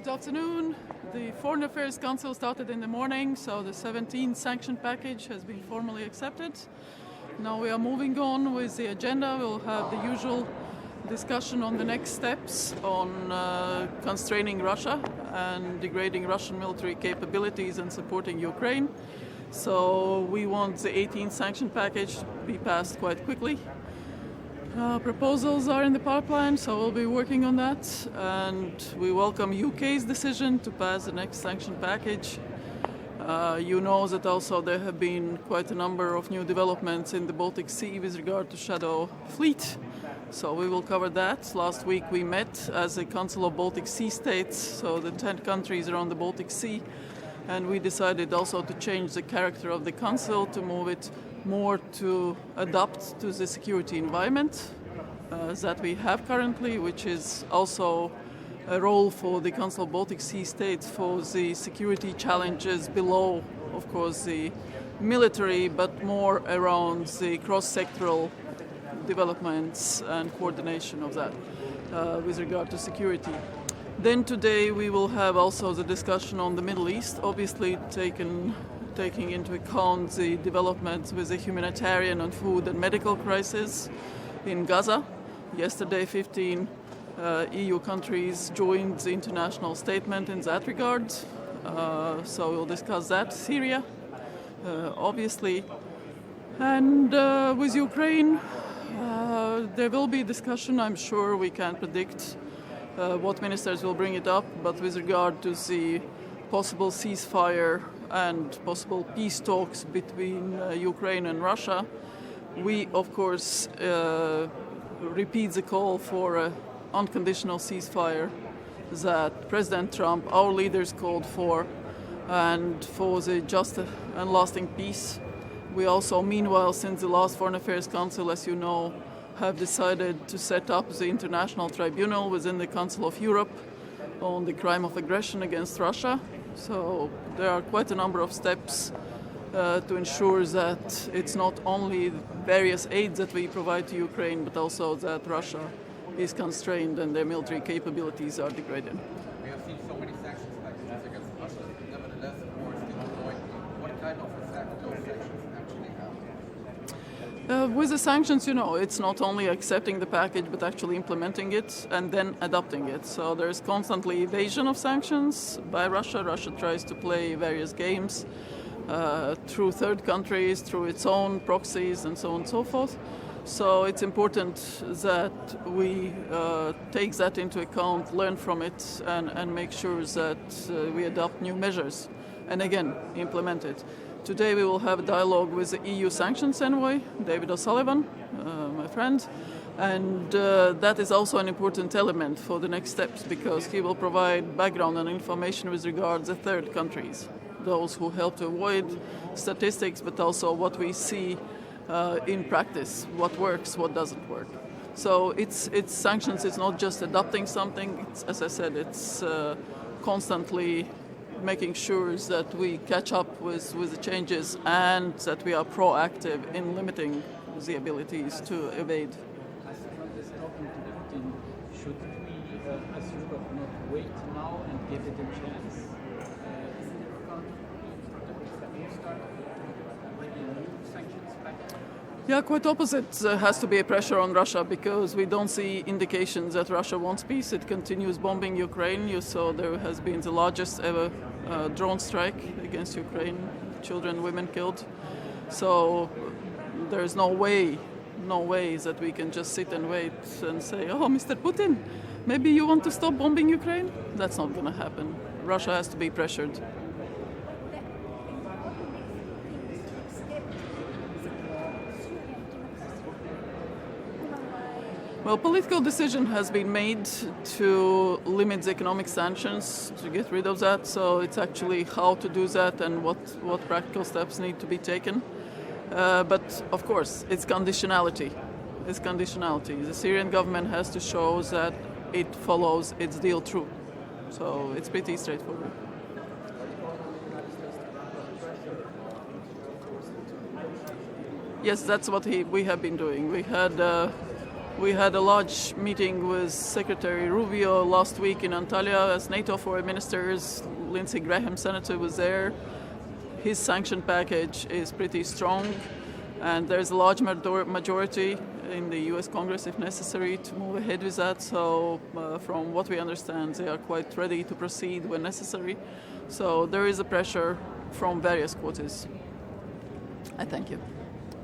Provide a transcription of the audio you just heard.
Good afternoon. The Foreign Affairs Council started in the morning, so the 17th sanction package has been formally accepted. Now we are moving on with the agenda. We'll have the usual discussion on the next steps on constraining Russia and degrading Russian military capabilities and supporting Ukraine. So we want the 18th sanction package to be passed quite quickly. Proposals are in the pipeline, so we'll be working on that, and we welcome UK's decision to pass the next sanction package. You know that also there have been quite a number of new developments in the Baltic Sea with regard to Shadow Fleet, so we will cover that. Last week we met as a Council of Baltic Sea States, so the 10 countries around the Baltic Sea, and we decided also to change the character of the Council to move it more to adapt to the security environment that we have currently, which is also a role for the Council of Baltic Sea States for the security challenges below, of course, the military, but more around the cross-sectoral developments and coordination of that with regard to security. Then today we will have also the discussion on the Middle East, obviously taking into account the developments with the humanitarian and food and medical crisis in Gaza. Yesterday, 15 EU countries joined the international statement in that regard. So we'll discuss that. Syria, obviously. And with Ukraine, there will be discussion. I'm sure we can't predict what ministers will bring it up, but with regard to the possible ceasefire and possible peace talks between Ukraine and Russia, we of course repeat the call for an unconditional ceasefire that President Trump, our leaders, called for, and for the just and lasting peace. We also, meanwhile, since the last Foreign Affairs Council, as you know, have decided to set up the International Tribunal within the Council of Europe on the crime of aggression against Russia. So there are quite a number of steps to ensure that it's not only various aids that we provide to Ukraine, but also that Russia is constrained and their military capabilities are degraded. We have seen so many sanctions packages against Russia. Nevertheless, war is still ongoing. What kind of effect those sanctions actually have? With the sanctions, you know, it's not only accepting the package, but actually implementing it and then adopting it. So there's constantly evasion of sanctions by Russia. Russia tries to play various games through third countries, through its own proxies, and so on and so forth. So it's important that we take that into account, learn from it, and make sure that we adopt new measures and again implement it. Today we will have a dialogue with the EU sanctions envoy, David O'Sullivan, my friend, and that is also an important element for the next steps because he will provide background and information with regard to third countries, those who help to avoid statistics, but also what we see in practice, what works, what doesn't work. So it's sanctions, it's not just adopting something, as I said, it's constantly making sure that we catch up with the changes and that we are proactive in limiting the abilities to evade. As Trump is talking to Putin, should we, as Europe, not wait now and give it a chance? Yeah, quite opposite. There has to be a pressure on Russia because we don't see indications that Russia wants peace. It continues bombing Ukraine. You saw there has been the largest ever drone strike against Ukraine, children, women killed. So there's no way that we can just sit and wait and say, oh, Mr. Putin, maybe you want to stop bombing Ukraine? That's not going to happen. Russia has to be pressured. Well, political decision has been made to limit the economic sanctions, to get rid of that. So it's actually how to do that and what practical steps need to be taken. But of course, it's conditionality. It's conditionality. The Syrian government has to show that it follows its deal through. So it's pretty straightforward. Yes, that's what we have been doing. We had We had a large meeting with Secretary Rubio last week in Antalya as NATO foreign ministers. Lindsey Graham, Senator, was there. His sanction package is pretty strong, and there's a large majority in the US Congress, if necessary, to move ahead with that. So from what we understand, they are quite ready to proceed when necessary. So there is a pressure from various quarters. I thank you.